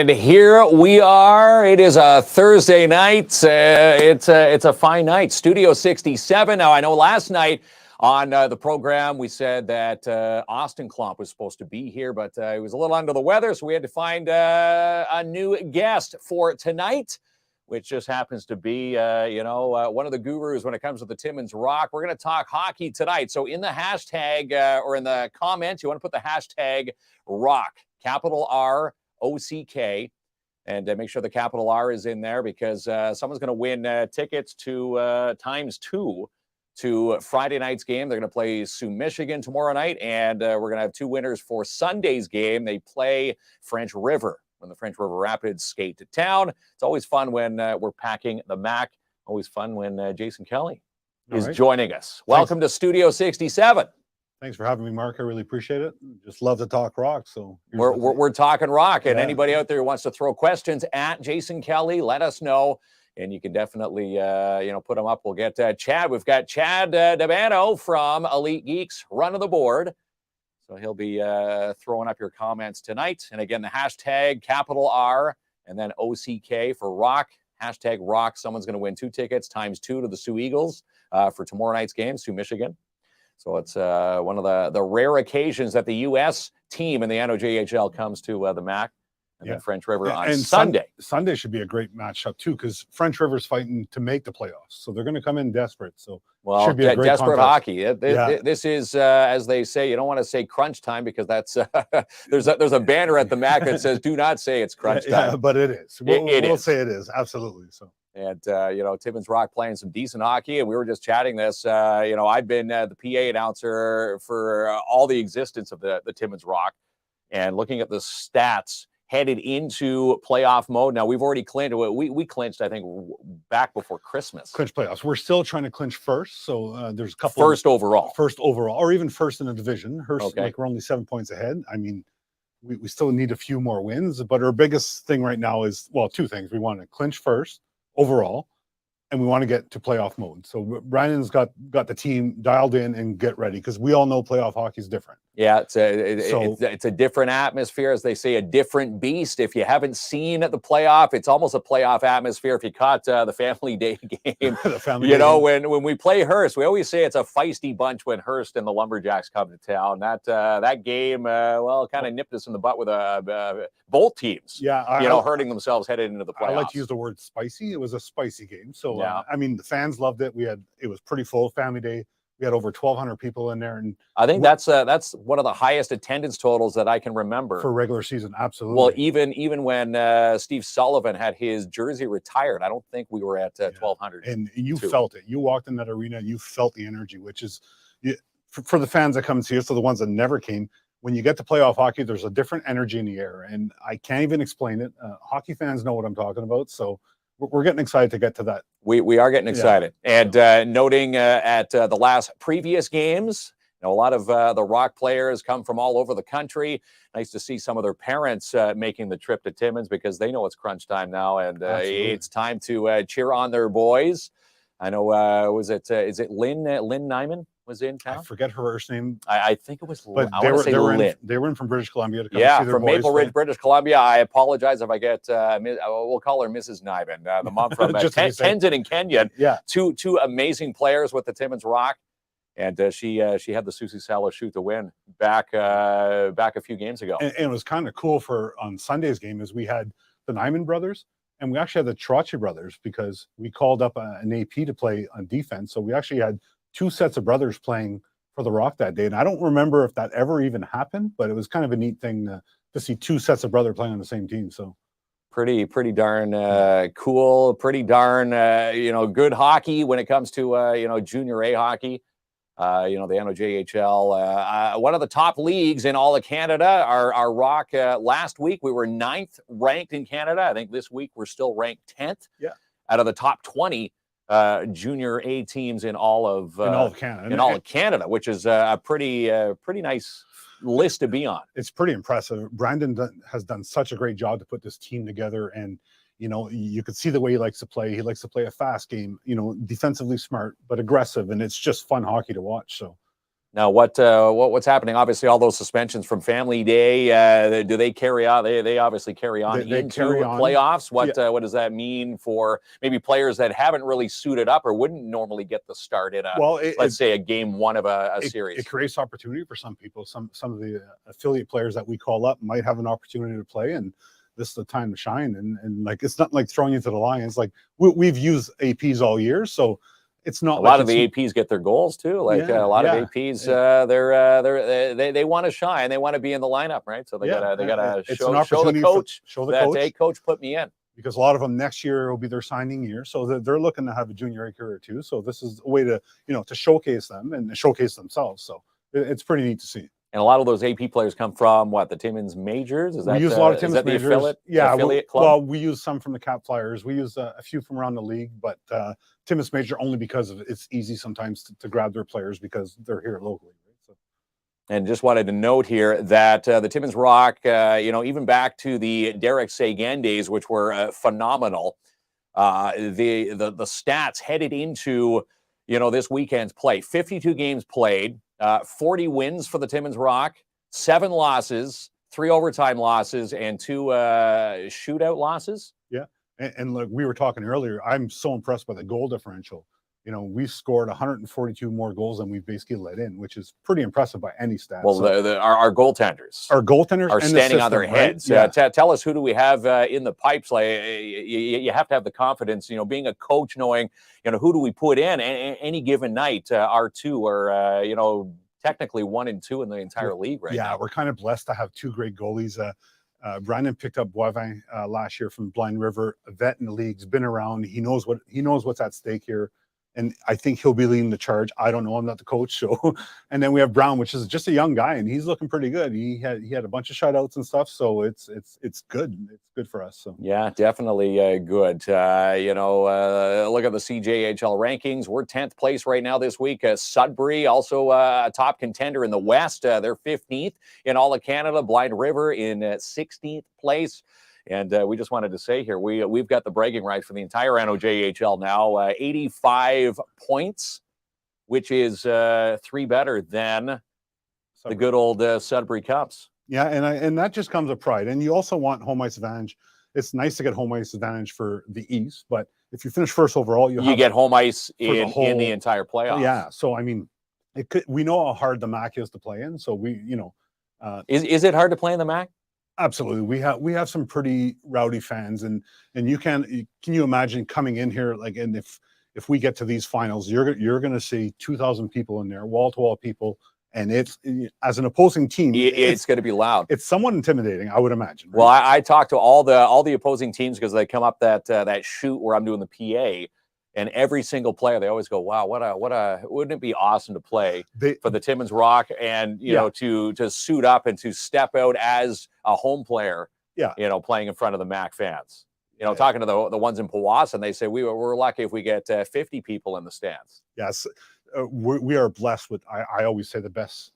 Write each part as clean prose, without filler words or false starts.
And here we are. It is a Thursday night. It's a fine night. Studio 67. Now, I know last night on the program we said that Austin Klomp was supposed to be here, but he was a little under the weather, so we had to find a new guest for tonight, which just happens to be, one of the gurus when it comes to the Timmins Rock. We're going to talk hockey tonight. So in the hashtag or in the comments, you want to put the hashtag ROCK, capital ROCK, and make sure the capital R is in there because someone's going to win tickets to times 2 to Friday night's game. They're going to play Sioux, Michigan tomorrow night, and we're going to have 2 winners for Sunday's game. They play French River when the French River Rapids skate to town. It's always fun when we're packing the Mac. Always fun when Jason Kelly is joining us. Welcome to Studio 67. Thanks for having me, Mark. I really appreciate it. Just love to talk rock. So we're talking rock, and anybody out there who wants to throw questions at Jason Kelly, let us know, and you can definitely put them up. We'll get Chad. We've got Chad Dabano from Elite Geeks running the board, so he'll be throwing up your comments tonight. And again, the hashtag capital R and then OCK for rock. Hashtag rock. Someone's going to win 2 tickets times 2 to the Sioux Eagles for tomorrow night's game, Sioux, Michigan. So it's one of the rare occasions that the U.S. team in the NOJHL comes to the MAC and then French River on Sunday. Sunday should be a great matchup, too, because French River's fighting to make the playoffs. So they're going to come in desperate. So should be a great desperate contest. Hockey. This is, as they say, you don't want to say crunch time because that's there's a banner at the MAC that says do not say it's crunch time. Yeah, but it is. We'll say it is. Absolutely. So. And, Timmins Rock playing some decent hockey. And we were just chatting this. I've been the PA announcer for all the existence of the Timmins Rock. And looking at the stats headed into playoff mode. Now, we've already clinched. We clinched, I think, back before Christmas. Clinch playoffs. We're still trying to clinch first. So there's a couple. First overall, or even first in the division. We're only 7 points ahead. I mean, we still need a few more wins. But our biggest thing right now is, 2 things. We want to clinch first overall, and we want to get to playoff mode. So Brandon's got the team dialed in and get ready because we all know playoff hockey is different. Yeah, it's a different atmosphere, as they say, a different beast. If you haven't seen the playoff, it's almost a playoff atmosphere. If you caught the Family Day game, when we play Hearst, we always say it's a feisty bunch when Hearst and the Lumberjacks come to town. That game, kind of nipped us in the butt with both teams. Yeah, hurting themselves headed into the playoffs. I like to use the word spicy. It was a spicy game. So the fans loved it. It was pretty full. Family Day. We had over 1,200 people in there, and I think that's one of the highest attendance totals that I can remember for regular season. Absolutely. Well, even when Steve Sullivan had his jersey retired, I don't think we were at 1,200. And you felt it. You walked in that arena, and you felt the energy, which is for the fans that come and see us, or the ones that never came. When you get to playoff hockey, there's a different energy in the air, and I can't even explain it. Hockey fans know what I'm talking about, so. We're getting excited to get to that. We are getting excited. And noting at the last previous games, a lot of the Rock players come from all over the country. Nice to see some of their parents making the trip to Timmins because they know it's crunch time now, and it's time to cheer on their boys. I know, is it Lynn Nyman was in town? I forget her first name. I think it was Lynn. They were in from British Columbia to come see their from boys. Maple Ridge, British Columbia. I apologize if I get, we'll call her Mrs. Nyman, the mom from Tenzin and Kenyon. Yeah. Two amazing players with the Timmins Rock. And she had the Susie Salo shoot to win back a few games ago. And it was kind of cool on Sunday's game is we had the Nyman brothers, and we actually had the Trotchy brothers because we called up an AP to play on defense. So we actually had 2 sets of brothers playing for the Rock that day. And I don't remember if that ever even happened, but it was kind of a neat thing to see 2 sets of brothers playing on the same team. So pretty darn cool, pretty darn, good hockey when it comes to, junior A hockey. The NOJHL, one of the top leagues in all of Canada. Our Rock, last week we were 9th ranked in Canada. I think this week we're still ranked 10th. Yeah. Out of the top 20 junior A teams in all of Canada, which is a pretty nice list to be on. It's pretty impressive. Brandon has done such a great job to put this team together, and you could see the way he likes to play. He likes to play a fast game, defensively smart but aggressive, and it's just fun hockey to watch. So Now, what's happening? Obviously, all those suspensions from Family Day, do they carry on? They obviously carry on They into carry on. playoffs. What Yeah. what does that mean for maybe players that haven't really suited up or wouldn't normally get the start in Well, let's say a game one of a series? It creates opportunity for some people. Some of the affiliate players that we call up might have an opportunity to play, and this is the time to shine. And like, it's not like throwing you to the lions. Like, we've used APs all year, so it's not A like lot of the APs get their goals too. Like a lot of APs, they want to shine. They want to be in the lineup, right? So they gotta it's show an opportunity the coach show the that, coach. hey, coach, put me in. Because a lot of them next year will be their signing year, so they're looking to have a junior A career too. So this is a way to, to showcase them and showcase themselves. So it's pretty neat to see. And a lot of those AP players come from what, the Timmins Majors? We use a lot of Timmins Majors. Affiliate club? Well, we use some from the Cap Flyers. We use a few from around the league, but Timmins Major only because it's easy sometimes to grab their players because they're here locally. Right? So. And just wanted to note here that the Timmins Rock, even back to the Derek Sagan days, which were phenomenal, the stats headed into, this weekend's play. 52 games played, 40 wins for the Timmins Rock, 7 losses, 3 overtime losses, and 2 shootout losses. Yeah. And look, we were talking earlier, I'm so impressed by the goal differential. We scored 142 more goals than we've basically let in, which is pretty impressive by any stat. Well, so, our goaltenders are standing on their heads. Right? Yeah. Tell us, who do we have in the pipes? Like, you have to have the confidence, being a coach, knowing, who do we put in any given night. Our 2 are, technically 1 and 2 in the entire league right now. Yeah, we're kind of blessed to have 2 great goalies. Brandon picked up Boivin last year from Blind River, a vet in the league's been around. He knows what's at stake here. And I think he'll be leading the charge. I don't know. I'm not the coach. So, and then we have Brown, which is just a young guy, and he's looking pretty good. He had a bunch of shutouts and stuff. So it's good. It's good for us. So yeah, definitely good. Look at the CJHL rankings. We're 10th place right now this week. Sudbury, also a top contender in the West. They're 15th in all of Canada. Blind River in 16th place. And we just wanted to say here, we've got the bragging rights for the entire NOJHL now. 85 points, which is 3 better than the good old Sudbury Cups. Yeah, and that just comes with pride. And you also want home ice advantage. It's nice to get home ice advantage for the East, but if you finish first overall, you get home ice in the entire playoffs. Yeah, so I mean, we know how hard the MAC is to play in. So is it hard to play in the MAC? Absolutely. We have some pretty rowdy fans, and can you imagine coming in here, like, and if we get to these finals, you're going to see 2,000 people in there, wall-to-wall people, and it's, as an opposing team, it's going to be loud. It's somewhat intimidating, I would imagine. Right? Well, I talked to all the opposing teams because they come up that chute where I'm doing the PA. And every single player, they always go, "Wow, wouldn't it be awesome to play for the Timmins Rock and to suit up and to step out as a home player, playing in front of the MAC fans." Talking to the ones in Powassan, and they say we're lucky if we get 50 people in the stands. Yes, we are blessed with. I always say the best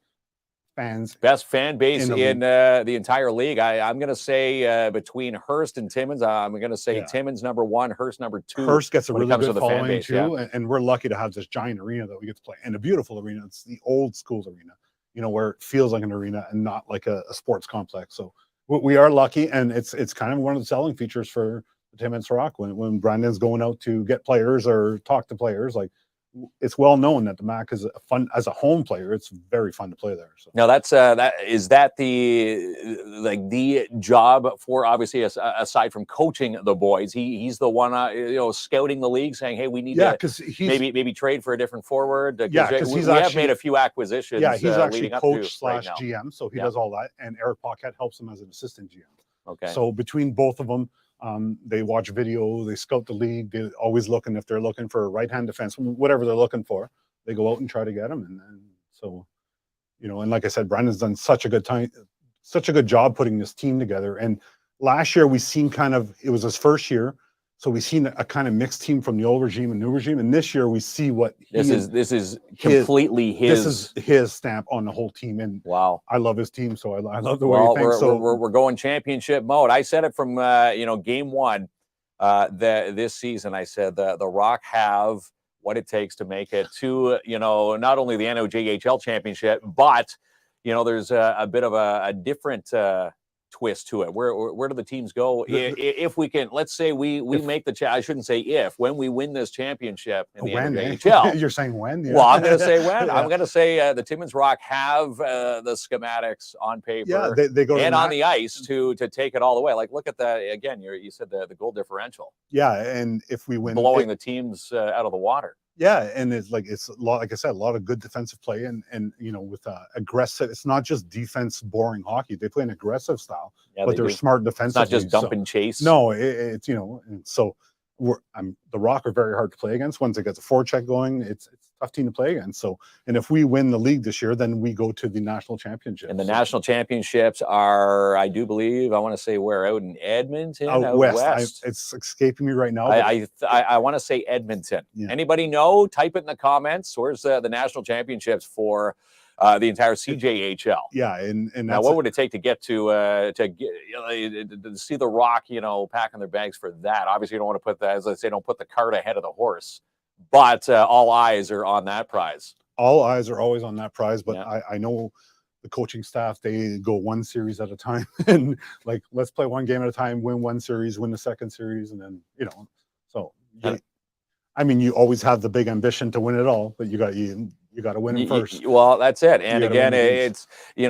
fan base in the entire league. I'm going to say between Hearst and Timmins, I'm going to say Timmins number 1, Hearst number 2. Hearst gets a really good following too, and we're lucky to have this giant arena that we get to play, and a beautiful arena. It's the old schools arena, where it feels like an arena and not like a sports complex. So we are lucky, and it's kind of one of the selling features for the Timmins Rock when Brandon's going out to get players or talk to players. Like, it's well known that the MAC is fun as a home player. It's very fun to play there. So now that's the job for, obviously, aside from coaching the boys, he's the one scouting the league, saying, hey, we need to maybe trade for a different forward. Because we have made a few acquisitions. Yeah, he's actually coach / GM, so he does all that, and Eric Paquette helps him as an assistant GM. Okay. So between both of them, they watch video, they scout the league, they're always looking, if they're looking for a right-hand defenseman, whatever they're looking for, they go out and try to get them. And so, and like I said, Brandon's done such a good job putting this team together. And last year we seen it was his first year, so we seen a kind of mixed team from the old regime and new regime. And this year we see what this is completely his. This is his stamp on the whole team. And wow, I love his team, so I love the way he thinks. We're going championship mode. I said it from game 1 this season. I said the Rock have what it takes to make it to, not only the NOJHL championship, but, there's a bit of a different twist to it. Where do the teams go if we can? Let's say we make the I shouldn't say if, when we win this championship in the NOJHL. You're saying when? Yeah. Well, I'm going to say when. I'm going to say the Timmins Rock have the schematics on paper they go and on the ice to take it all the way. Like, look at that again. You said the goal differential. Yeah, and if we win, blowing the teams out of the water. Yeah, and it's a lot, like I said, a lot of good defensive play, and with aggressive. It's not just defense, boring hockey. They play an aggressive style, but they're smart defensively. It's not just dump and chase. No, it's and so the Rock are very hard to play against. Once they get the forecheck going, it's a tough team to play against. So, and if we win the league this year, then we go to the national championship. And the national championships are, I do believe, I want to say where, out in Edmonton, out west. It's escaping me right now. I want to say Edmonton. Yeah. Anybody know? Type it in the comments. Where's the national championships for the entire CJHL? Yeah, and now what would it take to get to see the Rock, packing their bags for that? Obviously, you don't want to put that, as I say, don't put the cart ahead of the horse. But all eyes are on that prize. All eyes are always on that prize. But yeah. I know the coaching staff, they go one series at a time, and like, let's play one game at a time, win one series, win the second series, and then so. I mean, you always have the big ambition to win it all, but you got to win it first. Well, that's it. And again, it's,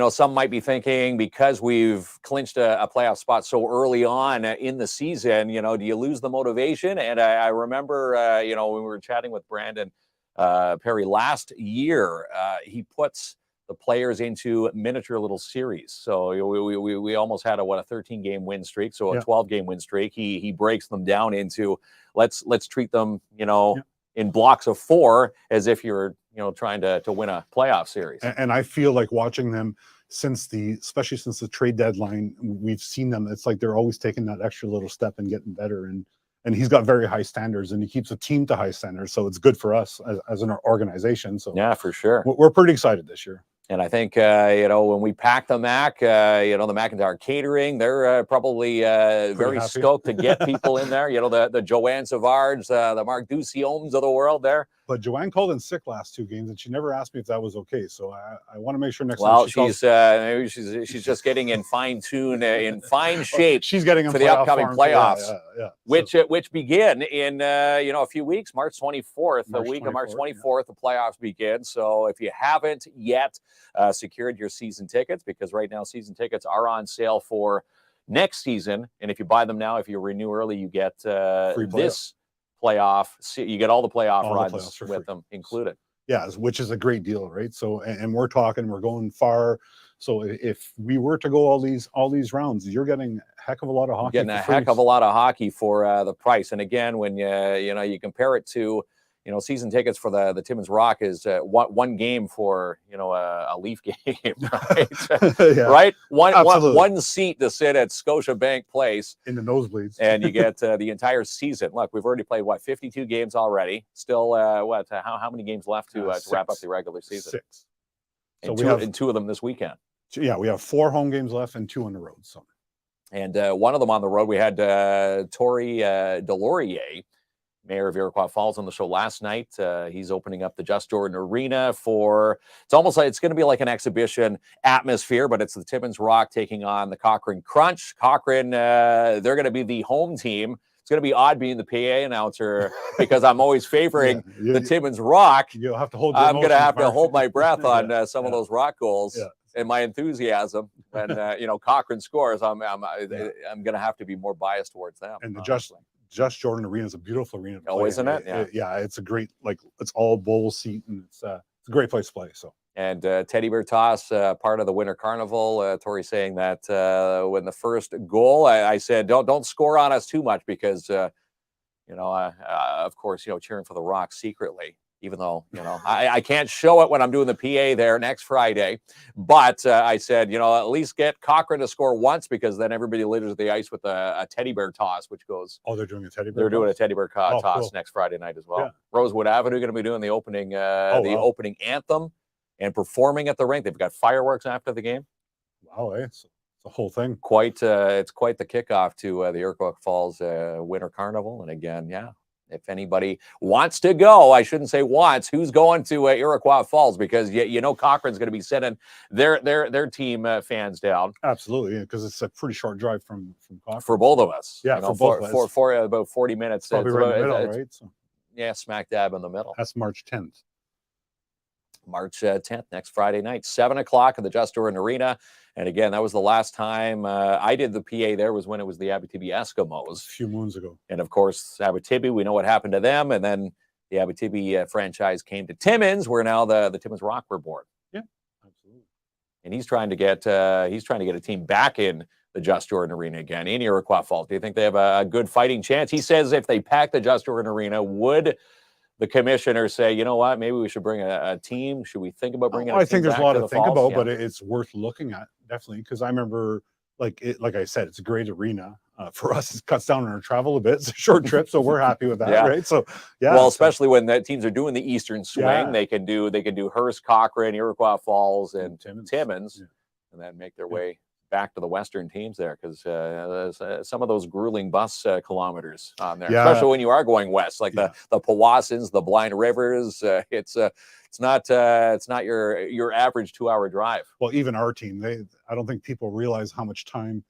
some might be thinking, because we've clinched a playoff spot so early on in the season, do you lose the motivation? And I remember, when we were chatting with Brandon Perry last year, he puts the players into miniature little series. So we almost had a 13-game win streak, so a 12-game win streak. He breaks them down into let's treat them, in blocks of 4, as if you're trying to win a playoff series. And I feel like watching them especially since the trade deadline, we've seen them. It's like they're always taking that extra little step and getting better. And he's got very high standards, and he keeps the team to high standards. So it's good for us as an organization. So yeah, for sure. We're pretty excited this year. And I think, when we pack the Mac, the McIntyre Catering, they're probably very stoked to get people in there. The Joanne Savards, the Mark Duciomes of the world there. But Joanne called in sick last 2 games, and she never asked me if that was okay. So I want to make sure next time. Maybe she's just getting in fine tune, in fine shape. She's getting for the upcoming playoffs, yeah. which begin in a few weeks, March 24th, the week of March 24th, the playoffs begin. So if you haven't yet secured your season tickets, because right now season tickets are on sale for next season, and if you buy them now, if you renew early, you get this playoff. You get all the playoff runs with them included. Yeah, which is a great deal, right? So, and we're going far. So if we were to go all these rounds, you're getting a heck of a lot of hockey. Getting a heck of a lot of hockey for the price. And again, when you compare it to season tickets for the Timmins Rock is one game for a Leaf game, right? Yeah, right? One seat to sit at Scotiabank Place in the nosebleeds, and you get the entire season. Look, we've already played 52 games already. Still, how many games left to wrap up the regular season? 6. So we have 2 of them this weekend. Yeah, we have 4 home games left and 2 on the road. So, and one of them on the road, we had Tori Delorier, mayor of Iroquois Falls, on the show last night. He's opening up the Just Jordan Arena it's almost like it's going to be like an exhibition atmosphere, but it's the Timmins Rock taking on the Cochrane Crunch. Cochrane, they're going to be the home team. It's going to be odd being the PA announcer because I'm always favoring the Timmins Rock. You'll have to hold. I'm going to have to hold my breath on some of those Rock goals. And my enthusiasm when Cochrane scores, I'm going to have to be more biased towards them. And the Just Jordan Arena is a beautiful arena. Oh, isn't it? Yeah, it's a great, it's all bowl seat, and it's a great place to play. So. And Teddy Bear Toss, part of the Winter Carnival. Tori saying that when the first goal, I said, don't score on us too much because, of course, cheering for the Rock secretly. Even though, I can't show it when I'm doing the PA there next Friday. But I said, at least get Cochrane to score once, because then everybody litters the ice with a teddy bear toss, which goes. Oh, they're doing a teddy bear They're doing a teddy bear toss cool. Next Friday night as well. Yeah. Rosewood Avenue going to be doing the opening opening anthem and performing at the rink. They've got fireworks after the game. Wow, it's the whole thing. It's quite the kickoff to the Iroquois Falls Winter Carnival. And again, if anybody wants to go, I shouldn't say wants, who's going to Iroquois Falls? Because you know Cochrane's going to be sending their team fans down. Absolutely, because it's a pretty short drive from Cochrane. For both of us. Yeah, for both of us. For about 40 minutes. Probably right in the middle, right? So, yeah, smack dab in the middle. that's March 10th. March 10th, next Friday night, 7 o'clock at the Just Orin Arena. And again, that was the last time I did the PA there, was when it was the Abitibi Eskimos. A few moons ago. And of course, Abitibi, we know what happened to them. And then the Abitibi franchise came to Timmins, where now the Timmins Rock were born. Yeah, absolutely. And he's trying to get a team back in the Just Orin Arena again in Iroquois Falls. Do you think they have a good fighting chance? He says if they pack the Just Orin Arena, would the commissioner say, you know what, maybe we should bring a team? Should we think about bringing a team? I think there's a lot to think about, yeah. but it's worth looking at, definitely, because I remember, like I said, it's a great arena. For us, it cuts down on our travel a bit. It's a short trip, so we're happy with that, Yeah. right? So, yeah. Well, especially when the teams are doing the Eastern swing, Yeah. they can do Hearst, Cochrane, Iroquois Falls, and Timmins, Yeah. and then make their way back to the Western teams there, because some of those grueling bus kilometers on there, Yeah. especially when you are going west, like the Powassan's, the Blind Rivers. It's not your average 2-hour drive. Well, even our team, I don't think people realize how much time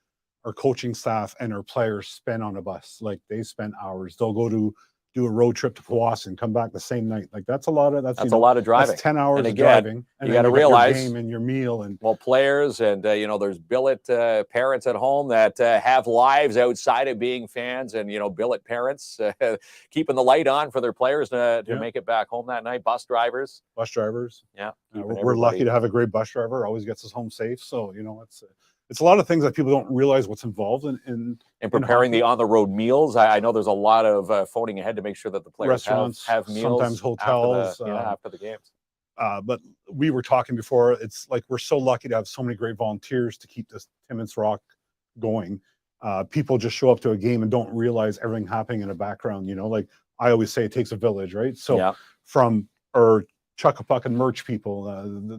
our coaching staff and our players spend on a bus. Like, they spend hours. They'll go to do a road trip to Powassan, come back the same night. Like, that's a lot of a lot of driving. That's 10 hours and of again, driving. And you got to realize your game and your meal and players and there's billet parents at home that have lives outside of being fans, and billet parents keeping the light on for their players to make it back home that night. Bus drivers. Yeah, we're lucky to have a great bus driver. Always gets us home safe. So it's a lot of things that people don't realize what's involved in preparing the on-the-road meals. I know there's a lot of phoning ahead to make sure that the players have meals. Sometimes hotels. After the games. But we were talking before, it's like we're so lucky to have so many great volunteers to keep this Timmins Rock going. People just show up to a game and don't realize everything happening in the background. Like I always say, it takes a village, right? So from our Chuckapuck and Merch people,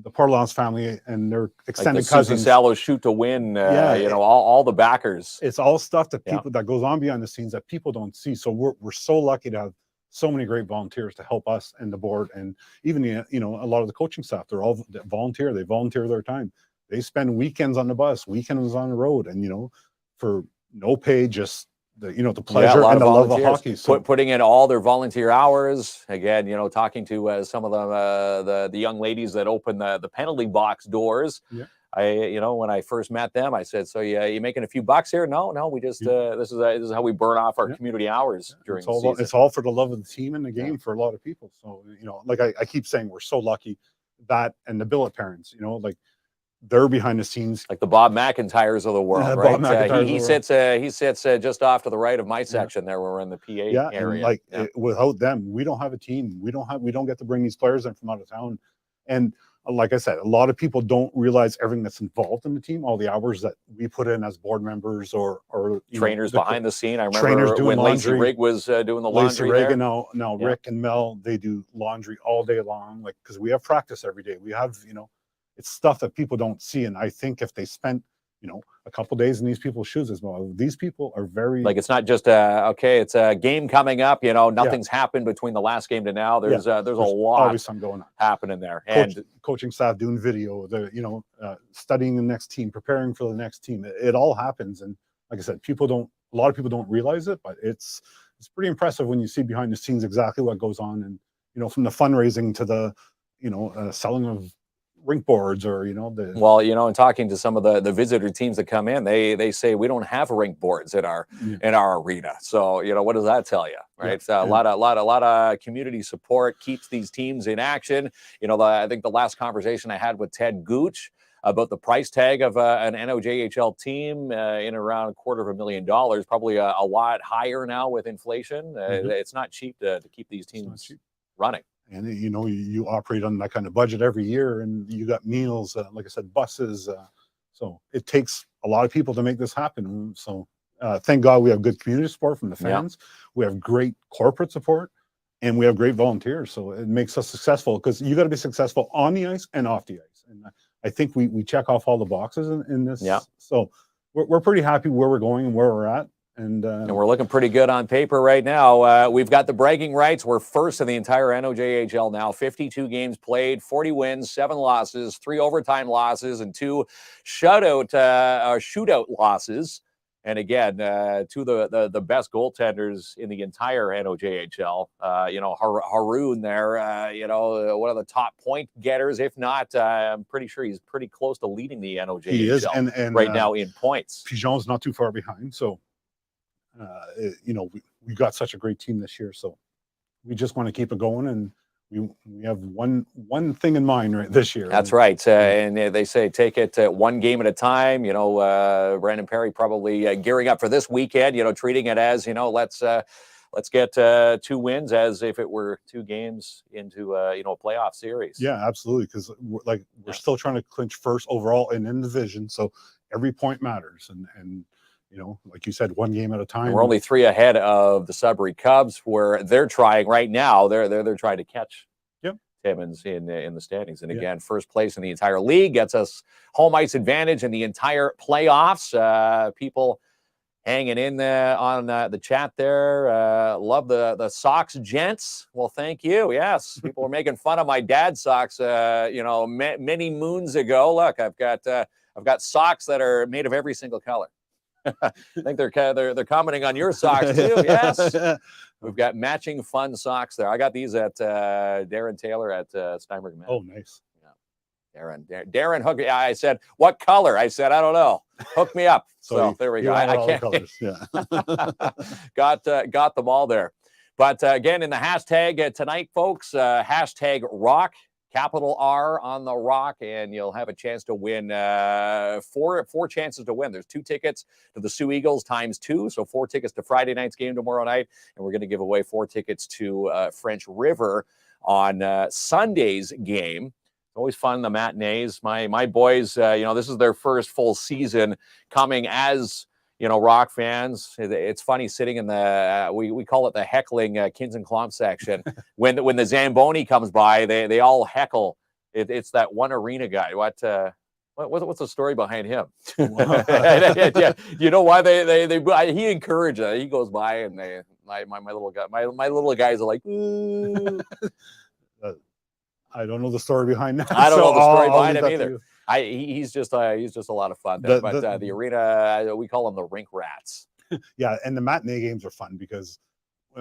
the Parlance family and their extended cousins, Sallow Shoot to Win, all the backers. It's all stuff that people that goes on behind the scenes that people don't see. So we're so lucky to have so many great volunteers to help us and the board, and even a lot of the coaching staff. They're all volunteer. They volunteer their time. They spend weekends on the bus, weekends on the road, and for no pay, just the pleasure and the love of hockey. So putting in all their volunteer hours. Again, talking to some of the young ladies that open the penalty box doors. Yeah. When I first met them, I said, "So you making a few bucks here?" No, we just this is how we burn off our community hours during the season. It's all for the love of the team and the game for a lot of people. So like I keep saying, we're so lucky that, and the billet parents, like they're behind the scenes, like the Bob McIntyres of the world, right? He sits just off to the right of my section there, where we're in the PA area. Without them, we don't have a team. We don't get to bring these players in from out of town. And like I said, a lot of people don't realize everything that's involved in the team, all the hours that we put in as board members or trainers behind the scene. I remember when Lacey Rigg was doing the laundry there. And now Rick and Mel, they do laundry all day long, because we have practice every day. We have, it's stuff that people don't see. And I think if they spent, a couple days in these people's shoes as well, these people are very, it's not just it's a game coming up, nothing's happened between the last game to now. There's a lot always something going on happening there. And coaching staff doing video, studying the next team, preparing for the next team. It all happens. And like I said, a lot of people don't realize it, but it's pretty impressive when you see behind the scenes exactly what goes on. And from the fundraising to the selling of rink boards, or and talking to some of the visitor teams that come in, they say we don't have rink boards in our arena. So what does that tell you, right? A lot of community support keeps these teams in action. I think the last conversation I had with Ted Gooch about the price tag of an NOJHL team in around $250,000, probably a lot higher now with inflation. It's not cheap to keep these teams running. And you operate on that kind of budget every year, and you got meals, like I said, buses. So it takes a lot of people to make this happen. So thank God we have good community support from the fans. We have great corporate support, and we have great volunteers. So it makes us successful, because you got to be successful on the ice and off the ice. And I think we check off all the boxes in this. Yeah. So we're pretty happy where we're going and where we're at. And we're looking pretty good on paper right now. We've got the bragging rights. We're first in the entire NOJHL now. 52 games played, 40 wins, 7 losses, 3 overtime losses, and 2 shootout losses. And again, 2 of the best goaltenders in the entire NOJHL. Haroon there, one of the top point getters, if not, I'm pretty sure he's pretty close to leading the NOJHL he is, and right now in points. Pigeon's not too far behind. So, we got such a great team this year. So we just want to keep it going, and we have one thing in mind right this year. That's right. And they say take it one game at a time. Brandon Perry probably gearing up for this weekend, treating it as, let's get 2 wins as if it were 2 games into, a playoff series. Yeah, absolutely. Because we're still trying to clinch first overall and in the division. So every point matters. And like you said, 1 game at a time. And we're only 3 ahead of the Sudbury Cubs, where they're trying right now. They're trying to catch Timmins in the standings. And again, first place in the entire league gets us home ice advantage in the entire playoffs. People hanging in there on the chat there. Love the socks, gents. Well, thank you. Yes, people were making fun of my dad's socks, many moons ago. Look, I've got socks that are made of every single color. I think they're commenting on your socks too. Yes, we've got matching fun socks there. I got these at Darren Taylor at Steinberg. Oh, nice. Yeah, Darren hook. I said, what color? I said, I don't know. Hook me up. So there we go. I can't. Colors. Yeah. got them all there. But again, in the hashtag tonight, folks, hashtag rock. Capital R on the rock, and you'll have a chance to win 4 chances to win. There's 2 tickets to the Sioux Eagles times 2, so 4 tickets to Friday night's game tomorrow night, and we're going to give away 4 tickets to French River on Sunday's game. Always fun, the matinees. My boys, this is their first full season coming as Rock fans. It's funny sitting in the we call it the heckling Kins and Klomp section. when the Zamboni comes by, they all heckle. It's that one arena guy. What's the story behind him? Yeah, you know why he encouraged it. He goes by and my little guys are like, ooh. I don't know the story behind that. I don't know the story behind him either. He's just a lot of fun there. The arena, we call them the rink rats. Yeah, and the matinee games are fun because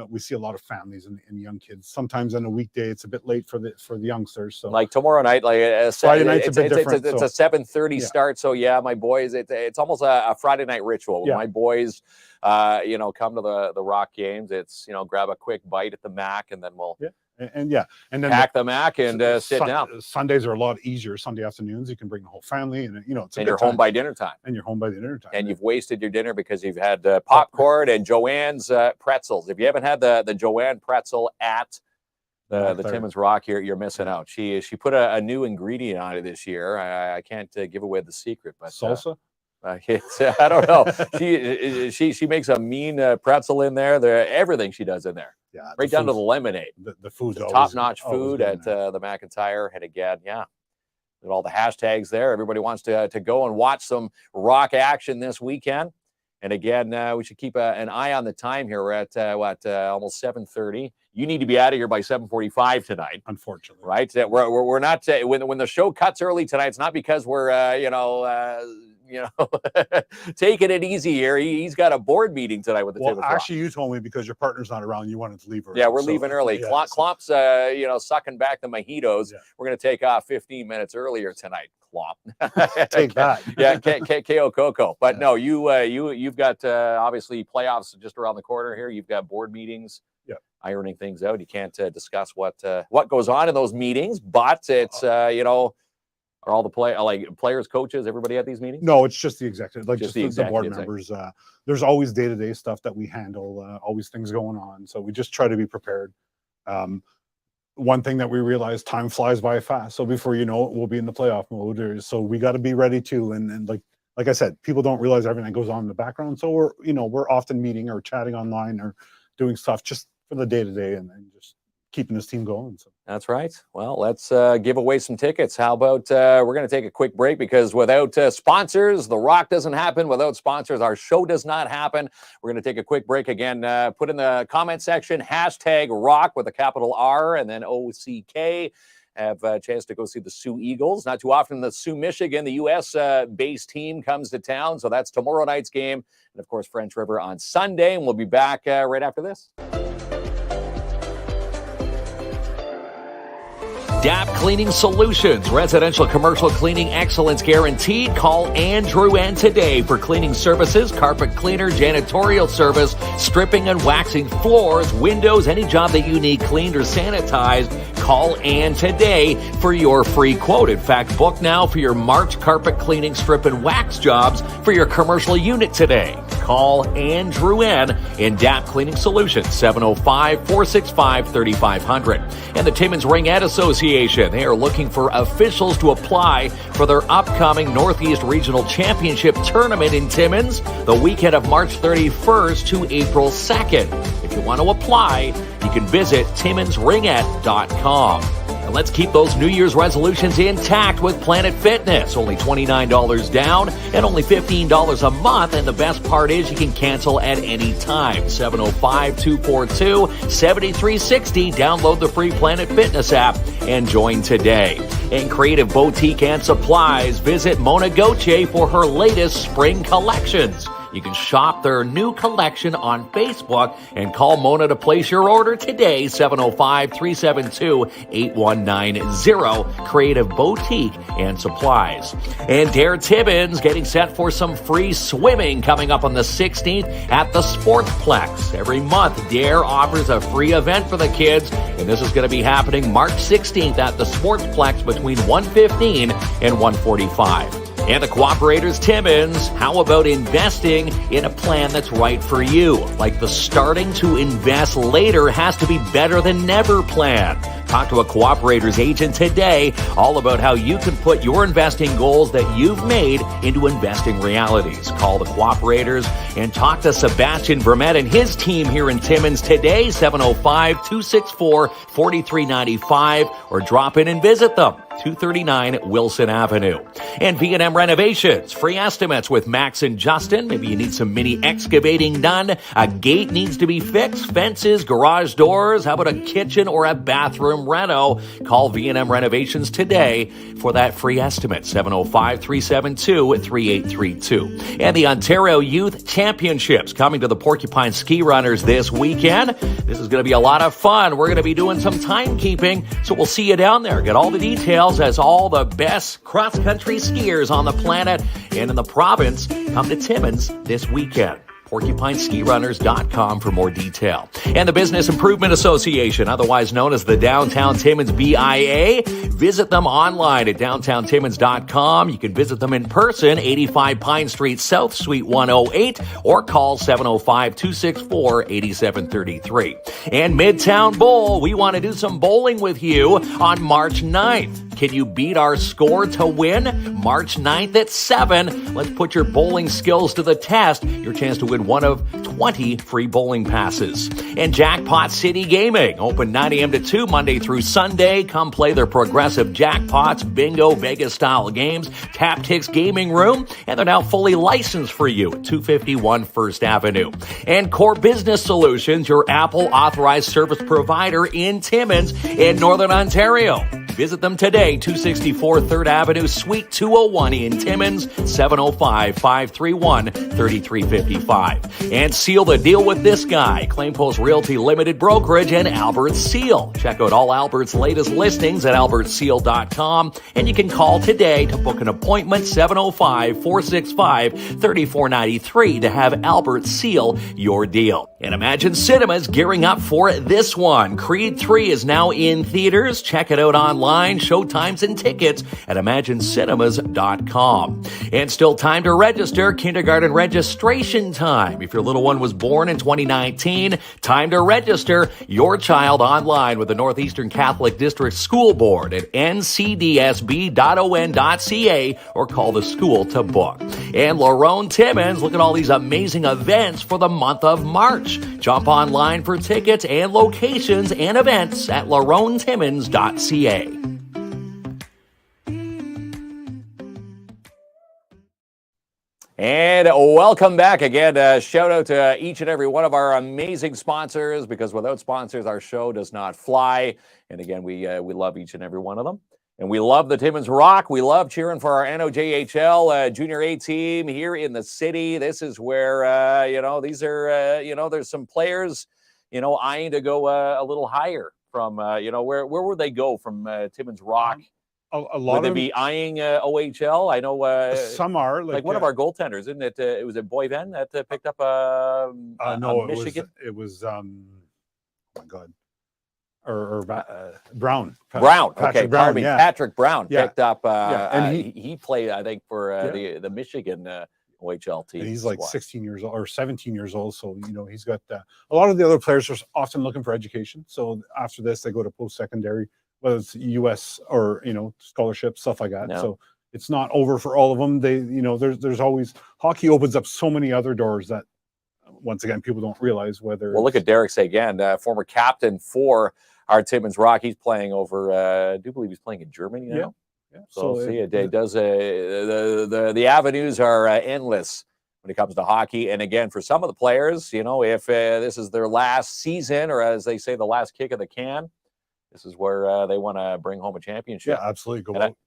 we see a lot of families and young kids. Sometimes on a weekday, it's a bit late for the youngsters. So like tomorrow night, Friday night's a bit different. It's a 7:30 start. So yeah, my boys, it's almost a Friday night ritual. When my boys, come to the Rock games, it's grab a quick bite at the Mac, and then we'll. Yeah. And then pack the Mac and sit down. Sundays are a lot easier. Sunday afternoons, you can bring the whole family, and you're home by dinner time. And you've wasted your dinner because you've had popcorn and Joanne's pretzels. If you haven't had the Joanne pretzel at the Timmins Rock, you're missing out. She put a new ingredient on it this year. I can't give away the secret, but salsa. I don't know. She makes a mean pretzel in there. Everything she does in there. Yeah, right down to the lemonade. The food's top-notch food at the McIntyre. And again, with all the hashtags there, everybody wants to go and watch some Rock action this weekend. And again, we should keep an eye on the time here. We're at almost 7:30. You need to be out of here by 7:45 tonight. Unfortunately, right? We're not when the show cuts early tonight. It's not because we're taking it easy here. He's got a board meeting tonight with the Timmins Rock. Actually, you told me because your partner's not around, you wanted to leave early. Yeah, we're leaving early. Klomp's, sucking back the mojitos. Yeah. We're going to take off 15 minutes earlier tonight. Klomp. Take that. Yeah, KO Coco. But no, you've got obviously playoffs just around the corner here. You've got board meetings. Yeah. Ironing things out. You can't discuss what goes on in those meetings, but it's are all the players, coaches, everybody at these meetings? No, it's just the executive, just the board members. There's always day-to-day stuff that we handle, always things going on. So we just try to be prepared. One thing that we realize, time flies by fast. So before you know it, we'll be in the playoff mode. So we got to be ready too. And like I said, people don't realize everything that goes on in the background. So we're often meeting or chatting online or doing stuff just for the day-to-day and just keeping this team going. So. That's right. Well, let's give away some tickets. How about we're going to take a quick break because without sponsors, the Rock doesn't happen. Without sponsors, our show does not happen. We're going to take a quick break again. Put in the comment section, #Rock with a capital R and then OCK. Have a chance to go see the Sioux Eagles. Not too often the Sioux, Michigan, the U.S.-based team comes to town. So that's tomorrow night's game. And, of course, French River on Sunday. And we'll be back right after this. DAP Cleaning Solutions, residential commercial cleaning excellence guaranteed. Call Andrew N today for cleaning services, carpet cleaner, janitorial service, stripping and waxing floors, windows, any job that you need cleaned or sanitized. Call Ann today for your free quote. In fact, book now for your March carpet cleaning, strip and wax jobs for your commercial unit today. Call Andrew N in DAP Cleaning Solutions, 705-465-3500. And the Timmins Ringette Association, they are looking for officials to apply for their upcoming Northeast Regional Championship Tournament in Timmins, the weekend of March 31st to April 2nd. If you want to apply, you can visit TimminsRingette.com. And let's keep those New Year's resolutions intact with Planet Fitness. Only $29 down and only $15 a month. And the best part is you can cancel at any time. 705-242-7360. Download the free Planet Fitness app and join today. In Creative Boutique and Supplies, visit Mona Gauthier for her latest spring collections. You can shop their new collection on Facebook and call Mona to place your order today, 705-372-8190, Creative Boutique and Supplies. And Dare Timmins getting set for some free swimming coming up on the 16th at the Sportsplex. Every month, Dare offers a free event for the kids, and this is going to be happening March 16th at the Sportsplex between 1:15 and 1:45. And the Cooperators Timmins, how about investing in a plan that's right for you? Like the starting to invest later has to be better than never plan. Talk to a Cooperators agent today, all about how you can put your investing goals that you've made into investing realities. Call the Cooperators and talk to Sebastian Vermette and his team here in Timmins today, 705-264-4395, or drop in and visit them. 239 Wilson Avenue. And V&M Renovations, free estimates with Max and Justin. Maybe you need some mini excavating done. A gate needs to be fixed, fences, garage doors. How about a kitchen or a bathroom reno? Call V&M Renovations today for that free estimate, 705-372-3832. And the Ontario Youth Championships coming to the Porcupine Ski Runners this weekend. This is going to be a lot of fun. We're going to be doing some timekeeping, so we'll see you down there. Get all the details as all the best cross-country skiers on the planet and in the province come to Timmins this weekend. PorcupineSkiRunners.com for more detail. And the Business Improvement Association, otherwise known as the Downtown Timmins BIA. Visit them online at downtowntimmins.com. You can visit them in person, 85 Pine Street South, Suite 108, or call 705-264-8733. And Midtown Bowl, we want to do some bowling with you on March 9th. Can you beat our score to win? March 9th at 7. Let's put your bowling skills to the test. Your chance to win one of 20 free bowling passes. And Jackpot City Gaming, open 9 a.m. to 2 Monday through Sunday. Come play their progressive jackpots, bingo, Vegas-style games, Taptics Gaming Room, and they're now fully licensed for you at 251 First Avenue. And Core Business Solutions, your Apple authorized service provider in Timmins in Northern Ontario. Visit them today, 264 3rd Avenue, Suite 201 in Timmins, 705-531-3355. And seal the deal with this guy, Claim Post Realty Limited Brokerage and Albert Seal. Check out all Albert's latest listings at albertseal.com, and you can call today to book an appointment, 705-465-3493 to have Albert seal your deal. And Imagine Cinemas gearing up for this one. Creed 3 is now in theaters. Check it out online online, showtimes, and tickets at imaginecinemas.com. And still time to register. Kindergarten registration time. If your little one was born in 2019, time to register your child online with the Northeastern Catholic District School Board at ncdsb.on.ca or call the school to book. And Lerone Timmins, look at all these amazing events for the month of March. Jump online for tickets and locations and events at leronetimmins.ca. And welcome back again. Shout out to each and every one of our amazing sponsors, because without sponsors, our show does not fly. And again, we love each and every one of them. And we love the Timmins Rock. We love cheering for our NOJHL Junior A team here in the city. This is where, these are, there's some players, eyeing to go a little higher from, where would they go from Timmins Rock? A lot would they of be eyeing OHL? I know some are like one of our goaltenders, isn't it? It was Boyven that picked up no, Michigan. It was oh my God, or Brown. Brown. Patrick Brown. Yeah. Patrick Brown picked up. And he played, I think, for the Michigan OHL team. And he's like 16 years old or 17 years old. So, he's got a lot of the other players are often looking for education. So after this, they go to post-secondary, whether it's US or, scholarship, stuff like that. No. So it's not over for all of them. They, there's always, hockey opens up so many other doors that, once again, people don't realize whether. Well, look at Derek Seguin, former captain for our Timmins Rock. He's playing over, I do believe he's playing in Germany now. Yeah. So see, it does. The avenues are endless when it comes to hockey. And again, for some of the players, if this is their last season, or as they say, the last kick of the can, this is where they want to bring home a championship. Yeah, absolutely.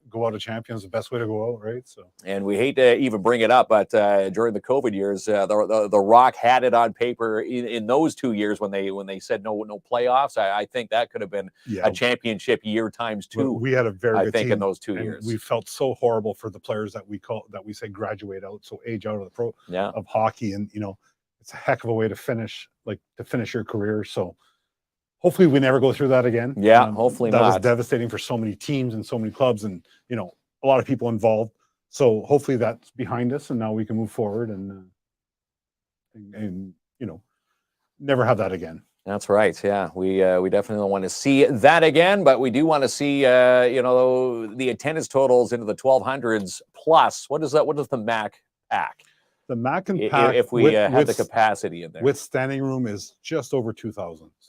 Go out a champion is the best way to go out, right? So, and we hate to even bring it up, but during the COVID years, the Rock had it on paper in those 2 years when they said no playoffs. I think that could have been a championship year times two. We had a very good team in those 2 years. We felt so horrible for the players that we say graduate out, so age out of the of hockey, and it's a heck of a way to finish your career. So. Hopefully we never go through that again. Yeah, hopefully that not. was devastating for so many teams and so many clubs and, a lot of people involved. So hopefully that's behind us and now we can move forward and never have that again. That's right. Yeah, we definitely don't want to see that again, but we do want to see, the attendance totals into the 1,200s plus. What does the MAC pack? The MAC can pack if we have the capacity in there. With standing room is just over 2,000. So.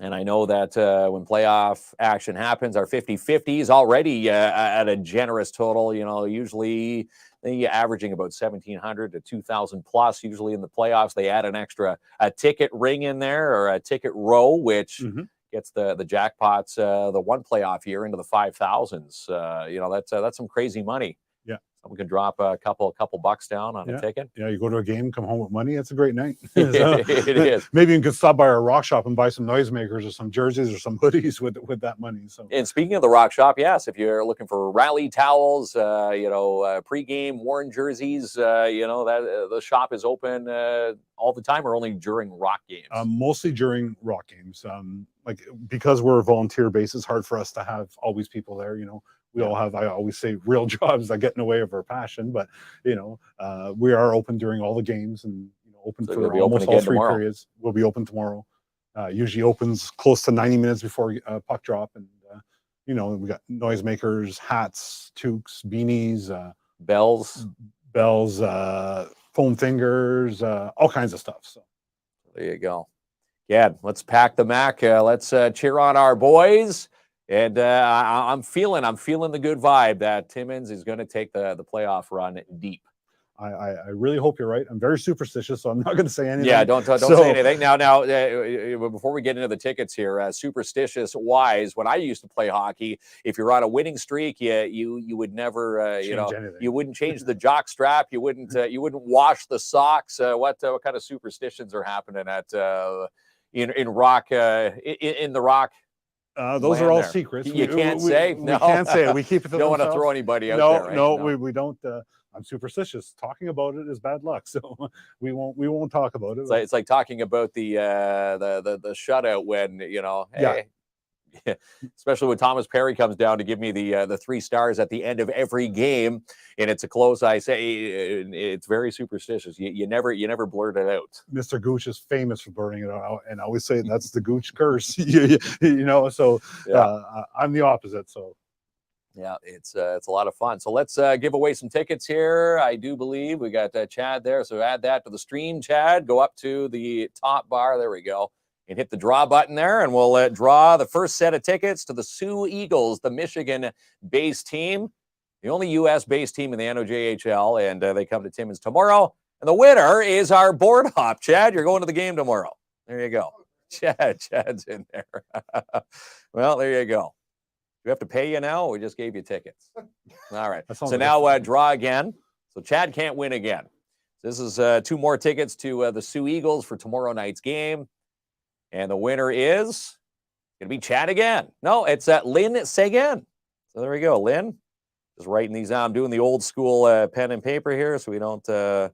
And I know that when playoff action happens, our 50-50 is already at a generous total. Usually they're averaging about 1,700 to 2,000 plus. Usually in the playoffs, they add an extra ticket ring in there or a ticket row, which gets the jackpots the one playoff year into the 5,000s. That's some crazy money. Yeah. Someone can drop a couple bucks down on a ticket. Yeah, you go to a game, come home with money. It's a great night. It is. Maybe you can stop by our rock shop and buy some noisemakers or some jerseys or some hoodies with that money. So. And speaking of the rock shop, yes, if you're looking for rally towels, pregame worn jerseys, that the shop is open all the time or only during rock games? Mostly during rock games. Because we're a volunteer base, it's hard for us to have always people there. We all have, I always say, real jobs that get in the way of our passion. But, we are open during all the games and open for almost all three periods. We'll be open tomorrow. Usually opens close to 90 minutes before puck drop. And, we got noisemakers, hats, toques, beanies, bells, foam fingers, all kinds of stuff. So there you go. Yeah, let's pack the MAC. Let's cheer on our boys. And I'm feeling the good vibe that Timmins is going to take the playoff run deep. I really hope you're right. I'm very superstitious, so I'm not going to say anything. Yeah, don't say anything. Now, before we get into the tickets here, superstitious wise, when I used to play hockey, if you're on a winning streak, you would never, you wouldn't change the jock strap. You wouldn't wash the socks. What kind of superstitions are happening at in rock in the rock? Those are all secrets. You can't say. We can't say it. We keep it to don't want to throw anybody out there. Right? No, we don't. I'm superstitious. Talking about it is bad luck, so we won't talk about it. It's like talking about the shutout when hey, Yeah, especially when Thomas Perry comes down to give me the 3 stars at the end of every game, and it's a close. I say it's very superstitious. You never blurt it out. Mr. Gooch is famous for burning it out, and I always say that's the Gooch curse. you know, so Yeah. I'm the opposite. So Yeah, it's a lot of fun. So let's give away some tickets here. I do believe we got Chad there. So add that to the stream, Chad. Go up to the top bar. There we go. And hit the draw button there, and we'll draw the first set of tickets to the Sioux Eagles, the Michigan-based team, the only U.S.-based team in the NOJHL, and they come to Timmins tomorrow. And the winner is our board hop. Chad, you're going to the game tomorrow. There you go. Chad's in there. Well, there you go. Do we have to pay you now, or we just gave you tickets? All right. So now draw again. So Chad can't win again. This is 2 more tickets to the Sioux Eagles for tomorrow night's game. And the winner is going to be Chad again. No, it's Lynn Sagan. So there we go. Lynn, just writing these out. I'm doing the old school pen and paper here so we don't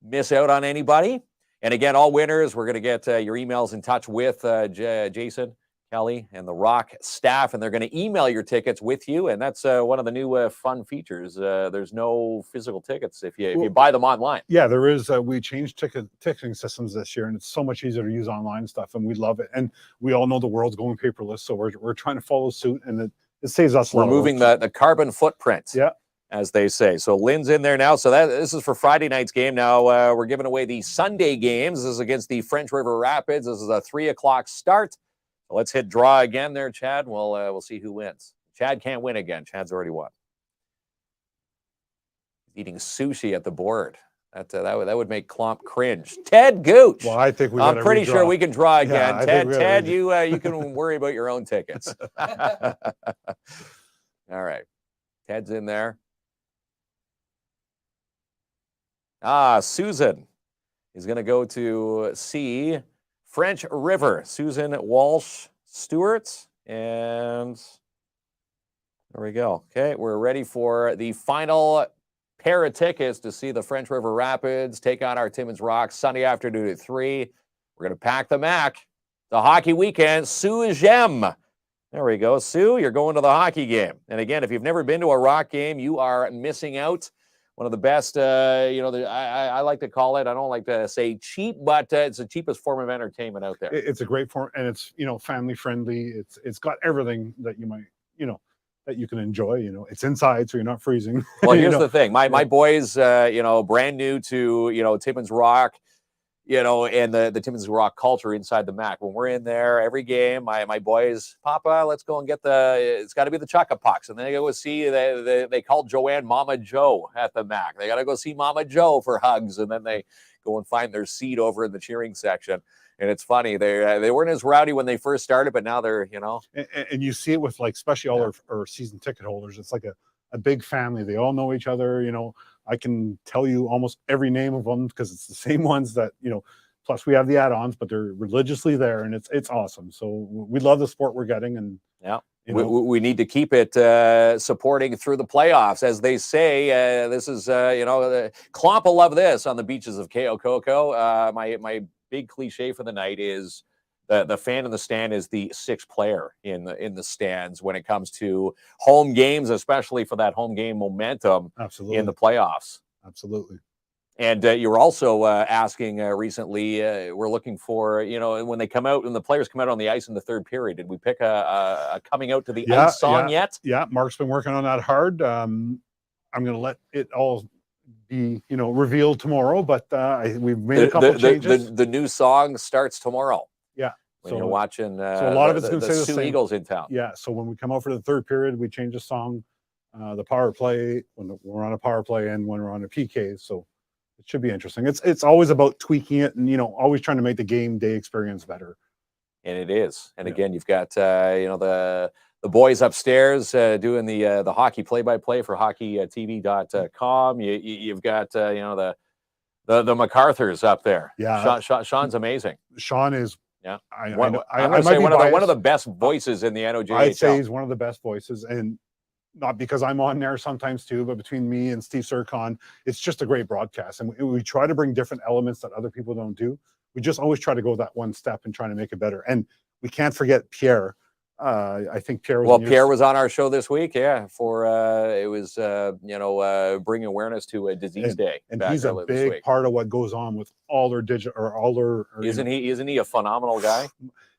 miss out on anybody. And again, all winners, we're going to get your emails in touch with Jason, Kelly, and the Rock staff, and they're going to email your tickets with you. And that's one of the new fun features. There's no physical tickets if you buy them online. Yeah, there is. We changed ticketing systems this year, and it's so much easier to use online stuff, and we love it. And we all know the world's going paperless, so we're trying to follow suit, and it saves us a lot. Removing the carbon footprint. Yeah. As they say. So Lynn's in there now. So this is for Friday night's game. Now we're giving away the Sunday games. This is against the French River Rapids. This is a 3 o'clock start. So let's hit draw again there, Chad. We'll see who wins. Chad can't win again. Chad's already won. Eating sushi at the board. That would make Klomp cringe. Ted Gooch. Well, I think I'm pretty sure we can draw again. Yeah, Ted, you can worry about your own tickets. All right. Ted's in there. Susan is going to go to see French River. Susan Walsh Stewart. And there we go. Okay, we're ready for the final pair of tickets to see the French River Rapids take on our Timmins Rock Sunday afternoon at 3. We're going to pack the Mac. The hockey weekend, Sue Gem. There we go. Sue, you're going to the hockey game. And again, if you've never been to a Rock game, you are missing out. One of the best, I like to call it, I don't like to say cheap, but it's the cheapest form of entertainment out there. It's a great form, and it's, family friendly. It's got everything that you might, that you can enjoy. It's inside, so you're not freezing. Well, here's the thing. My boys, brand new to, Timmins Rock, and the Timmins Rock culture inside the MAC. When we're in there every game, my boys, Papa, let's go and get it's got to be the Chucka Pucks. And then they go see, they call Joanne Mama Joe at the MAC. They got to go see Mama Joe for hugs. And then they go and find their seat over in the cheering section. And it's funny. They weren't as rowdy when they first started, but now they're, And you see it with, like, especially all our season ticket holders. It's like a big family. They all know each other, I can tell you almost every name of them because it's the same ones that, plus we have the add-ons, but they're religiously there, and it's awesome. So we love the sport we're getting. And yeah, we need to keep it supporting through the playoffs. As they say, this is, Klomp will love this on the beaches of Keokoko. My big cliche for the night is the fan in the stand is the 6th player in the stands when it comes to home games, especially for that home game momentum. Absolutely. In the playoffs. Absolutely. And you were also asking recently, we're looking for, when they come out, when the players come out on the ice in the 3rd period, did we pick a coming out to the ice song yet? Yeah, Mark's been working on that hard. I'm going to let it all be, revealed tomorrow, but we've made a couple changes. The new song starts tomorrow. Yeah. When you're watching so a lot of it's going to say the Sioux same. Eagles in town. Yeah. So when we come out for the 3rd period, we change the song, the power play, when we're on a power play and when we're on a PK. So it should be interesting. It's always about tweaking it and, always trying to make the game day experience better. And it is. And again, you've got, the boys upstairs doing the hockey play-by-play for hockeytv.com. You've got, the MacArthurs up there. Yeah. Sean's amazing. Sean is. Yeah. I'm going to say one of the best voices in the NOJHL. I'd say he's one of the best voices. And not because I'm on there sometimes too, but between me and Steve Sircon, it's just a great broadcast. And we try to bring different elements that other people don't do. We just always try to go that one step and trying to make it better. And we can't forget Pierre, I think Pierre was Well, Pierre was on our show this week, for it was bringing awareness to Disease Day, and he's a big part of what goes on with all their digital or all their. Isn't he a phenomenal guy?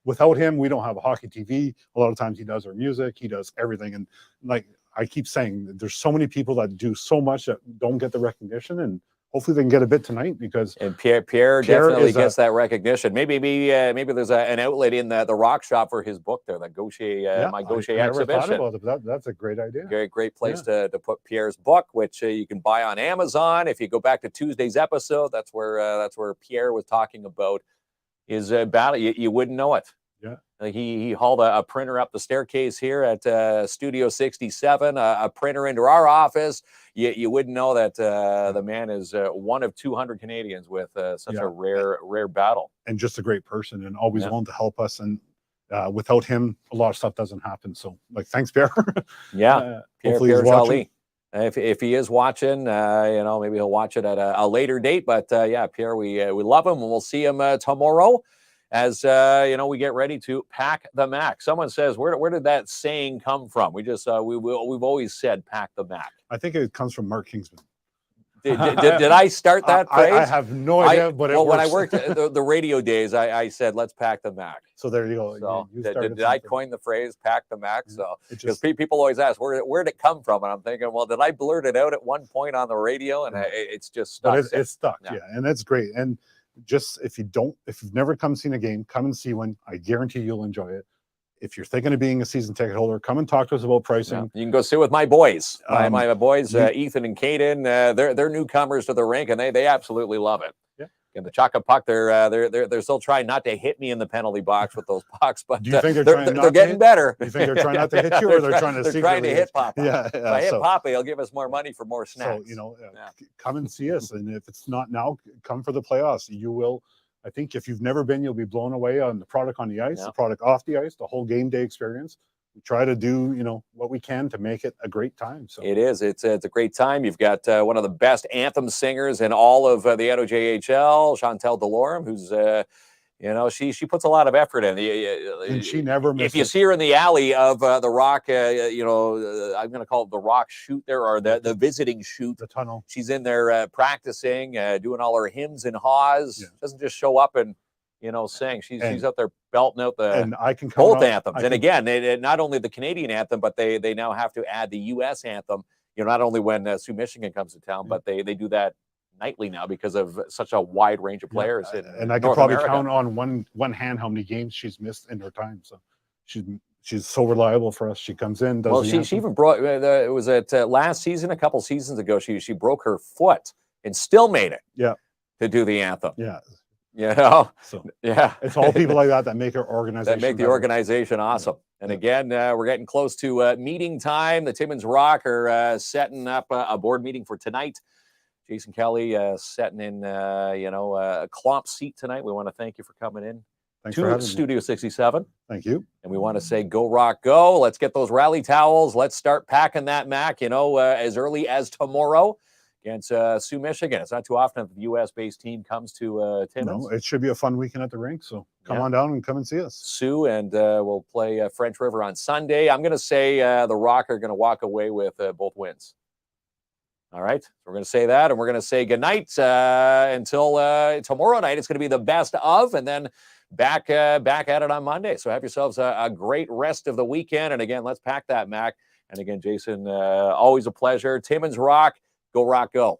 Without him, we don't have a hockey TV. A lot of times he does our music, he does everything, and like I keep saying, there's so many people that do so much that don't get the recognition, and hopefully they can get a bit tonight because Pierre definitely gets that recognition. Maybe there's an outlet in the rock shop for his book there, the Gaucher my Gaucher exhibition. I never thought about it, but that's a great idea. Great place to put Pierre's book, which you can buy on Amazon. If you go back to Tuesday's episode, that's where Pierre was talking about his battle. You wouldn't know it. Yeah. He hauled a printer up the staircase here at Studio 67, a printer into our office. You wouldn't know that the man is one of 200 Canadians with such a rare battle. And just a great person and always willing to help us. And without him, a lot of stuff doesn't happen. So, like, thanks, Pierre. Pierre Joly. If he is watching, maybe he'll watch it at a later date. But Pierre, we love him, and we'll see him tomorrow. As we get ready to pack the Mac. Someone says, where did that saying come from? We just we've always said pack the Mac. I think it comes from Mark Kingsman. Did I start that phrase? I have no idea, but it works. When I worked the radio days, I said, let's pack the Mac. So there you go. So did I coin the phrase pack the Mac? So because people always ask, where did it come from? And I'm thinking, well, did I blurt it out at one point on the radio? And it's just stuck. But it's stuck, and that's great. And just if you've never seen a game, come and see one. I guarantee you'll enjoy it. If you're thinking of being a season ticket holder, come and talk to us about pricing. You can go sit with my boys. My boys, Ethan and Caden. They're newcomers to the rink, and they absolutely love it. Yeah. And the Chaka Puck, they're still trying not to hit me in the penalty box with those pucks, but do you think they're getting better. Do you think they're trying not to hit you, or they're trying to hit Papa? Yeah. If I hit Papa, he'll give us more money for more snacks. So come and see us, and if it's not now, come for the playoffs. You will. I think if you've never been, you'll be blown away on the product on the ice, the product off the ice, the whole game day experience. We try to do, what we can to make it a great time. So it is. It's a great time. You've got one of the best anthem singers in all of the NOJHL, Chantel Delorme, who's, she puts a lot of effort in. And she never misses. If you see her in the alley of the Rock, I'm going to call it the Rock shoot there, or the visiting shoot. The tunnel. She's in there practicing, doing all her hymns and haws. Yeah. Doesn't just show up and sing. She's out there belting out both anthems. And again, not only the Canadian anthem, but they now have to add the U.S. anthem. Not only when Sioux, Michigan comes to town, but they do that nightly now because of such a wide range of players. And I can probably count on one hand how many games she's missed in her time. So she's so reliable for us. She comes in. She even brought. It was at last season, a couple seasons ago. She broke her foot and still made it. Yeah. To do the anthem. Yeah. So it's all people like that make our organization. That make the organization awesome. And again, we're getting close to meeting time. The Timmins Rock are setting up a board meeting for tonight. Jason Kelly setting in, a Klomp seat tonight. We want to thank you for coming in. Thanks for having me. Studio 67. Thank you. And we want to say, go Rock, go. Let's get those rally towels. Let's start packing that Mac, as early as tomorrow against Sioux, Michigan. It's not too often that the U.S.-based team comes to Timmins. No, it should be a fun weekend at the rink. So come on down and come and see us. Sioux, and we'll play French River on Sunday. I'm going to say the Rock are going to walk away with both wins. All right, so we're going to say that, and we're going to say goodnight until tomorrow night. It's going to be the best of, and then back at it on Monday. So have yourselves a great rest of the weekend. And again, let's pack that Mac. And again, Jason, always a pleasure. Timmins Rock, go Rock, go.